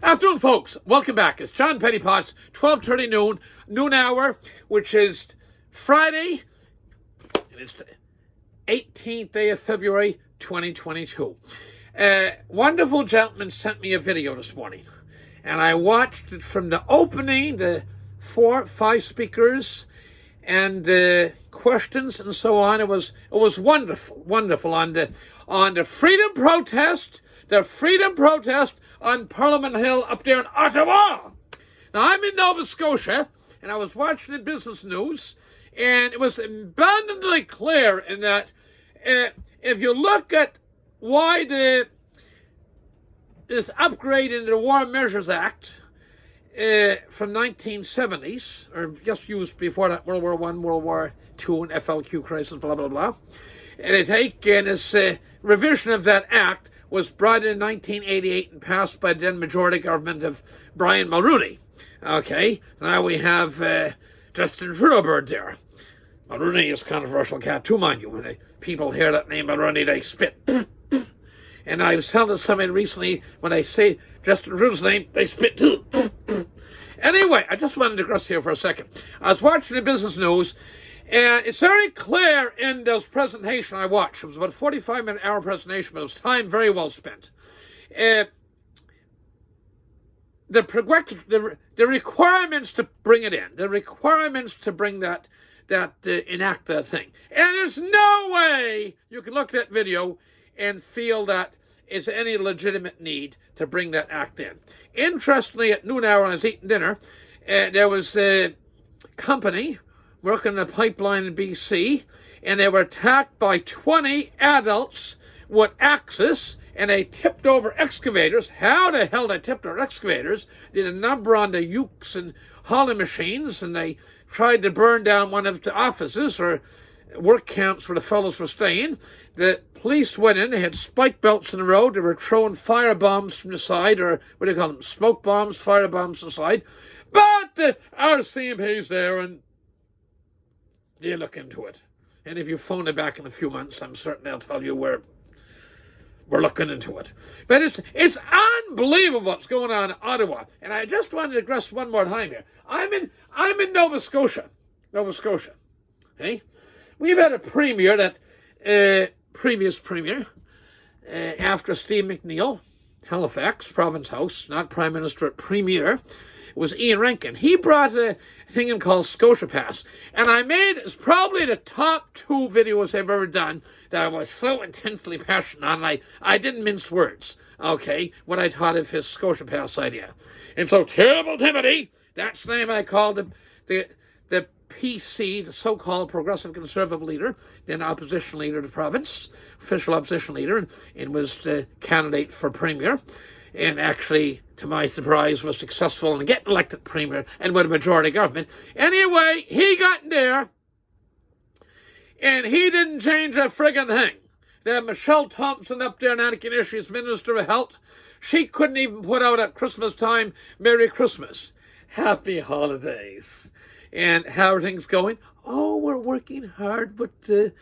Afternoon, folks. Welcome back. It's John Pettipas, 12:30 noon hour, which is Friday, and it's the 18th day of February, 2022. Wonderful gentleman sent me a video this morning, and I watched it from the opening, the 4-5 speakers, and the questions and so on. It was wonderful on the freedom protest, on Parliament Hill up there in Ottawa. Now, I'm in Nova Scotia, and I was watching the business news, and it was abundantly clear in that if you look at why this upgrade in the War Measures Act from 1970s, or just used before that, World War I, World War II, and FLQ crisis, blah, blah, blah, and this revision of that act was brought in 1988 and passed by the then majority government of Brian Mulroney. Okay, now we have Justin Trudeau there. Mulroney is a controversial cat too, mind you. When people hear that name Mulroney, they spit. And I was telling somebody recently, when I say Justin Trudeau's name, they spit too. Anyway, I just wanted to digress here for a second. I was watching the business news, and it's very clear in this presentation I watched. It was about a 45-minute hour presentation, but it was time very well spent. The requirements to bring it in, the requirements to bring enact that thing. And there's no way you can look at that video and feel that it's any legitimate need to bring that act in. Interestingly, at noon hour when I was eating dinner, there was a company working on a pipeline in BC, and they were attacked by 20 adults with axes, and they tipped over excavators. How the hell they tipped over excavators? Did a number on the ukes and hauling machines, and they tried to burn down one of the offices or work camps where the fellows were staying. The police went in, they had spike belts in the road, they were throwing fire bombs from the side, or what do you call them, smoke bombs, fire bombs from the side. But our CMP's there, and they look into it. And if you phone it back in a few months, I'm certain they'll tell you we're looking into it. But it's unbelievable what's going on in Ottawa. And I just wanted to digress one more time here. I'm in Nova Scotia. Okay? We've had a premier previous premier, after Steve McNeil, Halifax, Province House, not Prime Minister, but Premier, was Ian Rankin. He brought a thing in called Scotia Pass. And it's probably the top 2 videos I've ever done that I was so intensely passionate on. I didn't mince words, okay, when I thought of his Scotia Pass idea. And so Terrible Timothy, that's the name I called him, the PC, the so-called Progressive Conservative leader, then opposition leader of the province, official opposition leader, and was the candidate for premier, and actually, to my surprise, was successful in getting elected premier and with a majority government. Anyway, he got in there, and he didn't change a friggin' thing. They had Michelle Thompson up there, Nanakinishi, Minister of Health. She couldn't even put out at Christmas time, Merry Christmas, Happy Holidays. And how are things going? Oh, we're working hard with the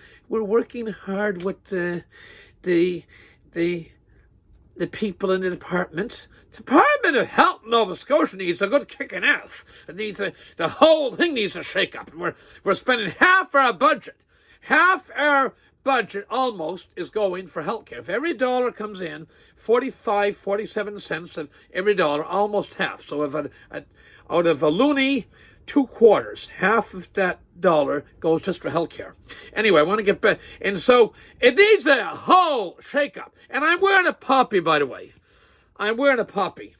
people in the department. Department of Health in Nova Scotia needs a good kicking ass. It needs the whole thing needs a shake up. And we're spending half our budget almost is going for healthcare. If every dollar comes in, 47 cents of every dollar, almost half. So if out of a loony, 2 quarters, half of that dollar goes just for healthcare. Anyway, I want to get back. And so it needs a whole shake-up. And I'm wearing a poppy, by the way. I'm wearing a poppy.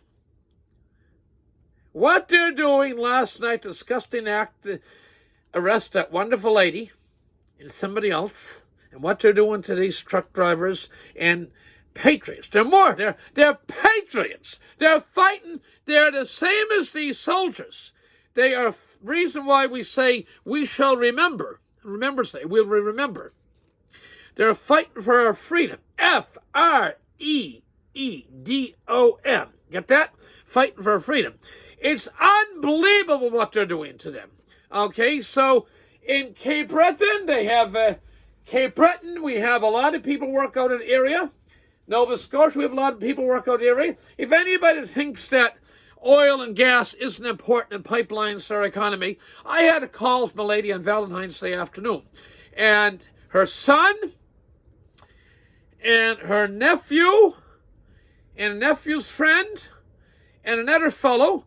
What they're doing last night, disgusting act to arrest that wonderful lady and somebody else, and what they're doing to these truck drivers and patriots. They're patriots. They're fighting. They're the same as these soldiers. They are reason why we say we shall remember. We'll remember. They're fighting for our freedom. FREEDOM. Get that? Fighting for our freedom. It's unbelievable what they're doing to them. Okay, so in Cape Breton, we have a lot of people work out in the area. Nova Scotia, we have a lot of people work out the area. If anybody thinks that oil and gas isn't important in pipelines to our economy, I had a call from a lady on Valentine's Day afternoon, and her son and her nephew and a nephew's friend and another fellow,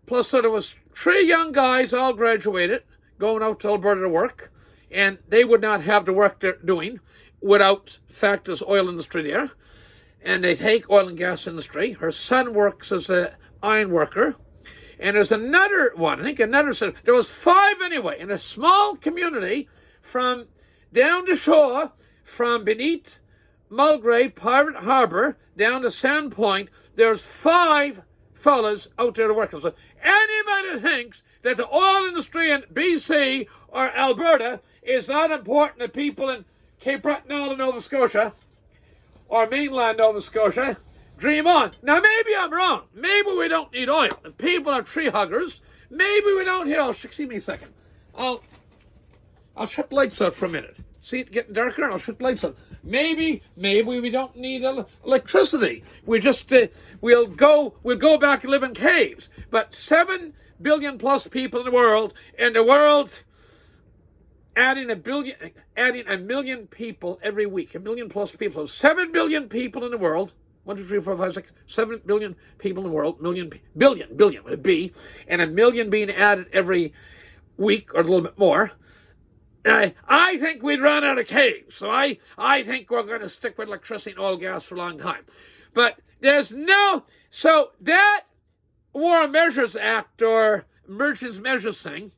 plus so there was 3 young guys, all graduated, going out to Alberta to work, and they would not have the work they're doing without the fact there's oil industry there, and they take oil and gas industry. Her son works as an iron worker, and there's another one, I think another, there was 5 anyway, in a small community from down the shore, from beneath Mulgrave, Pirate Harbour, down to Sandpoint. There's 5 fellas out there working. So anybody thinks that the oil industry in BC or Alberta is not important to people in Cape Breton Island, Nova Scotia, or mainland Nova Scotia, dream on. Now, maybe I'm wrong. Maybe we don't need oil. If people are tree huggers, maybe we don't need oil. See me a second. I'll shut the lights out for a minute. See it getting darker? I'll shut the lights out. Maybe we don't need electricity. We just we'll go back and live in caves. But 7 billion plus people in the world, adding a million people every week, 1 million plus people. So 7 billion people in the world. 1, 2, 3, 4, 5, 6, 7 billion people in the world. Billion with a B, and 1 million being added every week or a little bit more. I think we'd run out of caves, so I think we're going to stick with electricity and oil gas for a long time. But so that War Measures Act or Emergency Measures thing,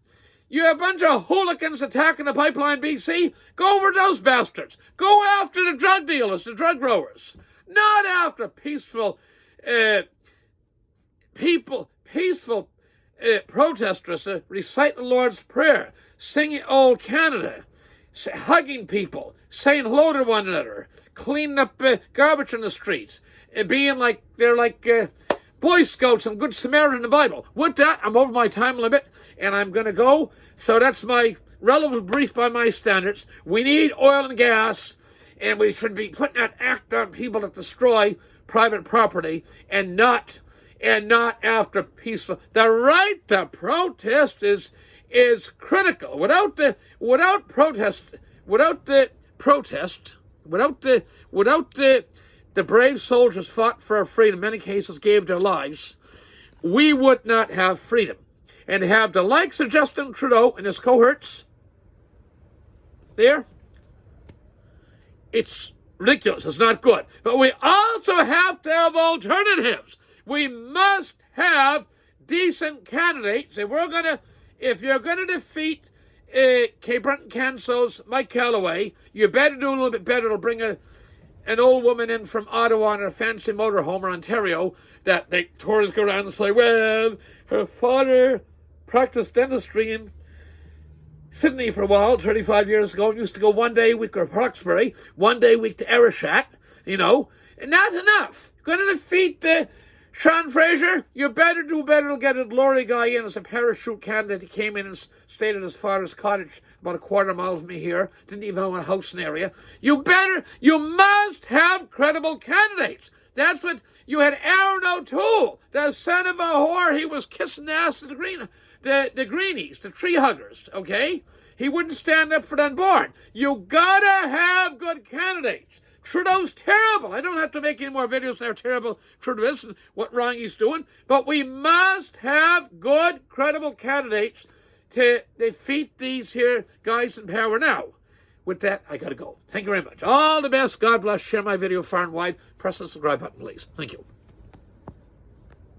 you have a bunch of hooligans attacking the pipeline, BC. Go over those bastards. Go after the drug dealers, the drug growers, not after peaceful protesters recite the Lord's Prayer, singing Old Canada, hugging people, saying hello to one another, cleaning up garbage in the streets, being like they're like Boy Scouts and Good Samaritan in the Bible. With that, I'm over my time limit, and I'm going to go. So that's my relevant brief by my standards. We need oil and gas, and we should be putting that act on people that destroy private property, and not after peaceful. The right to protest is critical. Without the brave soldiers fought for our freedom, in many cases gave their lives, we would not have freedom. And to have the likes of Justin Trudeau and his cohorts there, it's ridiculous. It's not good. But we also have to have alternatives. We must have decent candidates. If you're gonna defeat Cape Breton Canso's Mike Callaway, you better do a little bit better. It'll bring an old woman in from Ottawa in her fancy motorhome or Ontario that the tourists go around and say, well, her father practiced dentistry in Sydney for a while, 35 years ago, and used to go 1 day a week to Roxbury, 1 day a week to Arishat, and not enough. Going to defeat Sean Fraser, you better do better to get a glory guy in as a parachute candidate. He came in and stayed at his father's cottage about a quarter mile from me here. Didn't even own a house in the area. You must have credible candidates. That's what, you had Aaron O'Toole, the son of a whore. He was kissing the ass of the greenies, the tree huggers, okay? He wouldn't stand up for the unborn. You gotta have good candidates. Trudeau's terrible. I don't have to make any more videos on how terrible Trudeau is and what wrong he's doing. But we must have good, credible candidates to defeat these here guys in power now. With that, I got to go. Thank you very much. All the best. God bless. Share my video far and wide. Press the subscribe button, please. Thank you.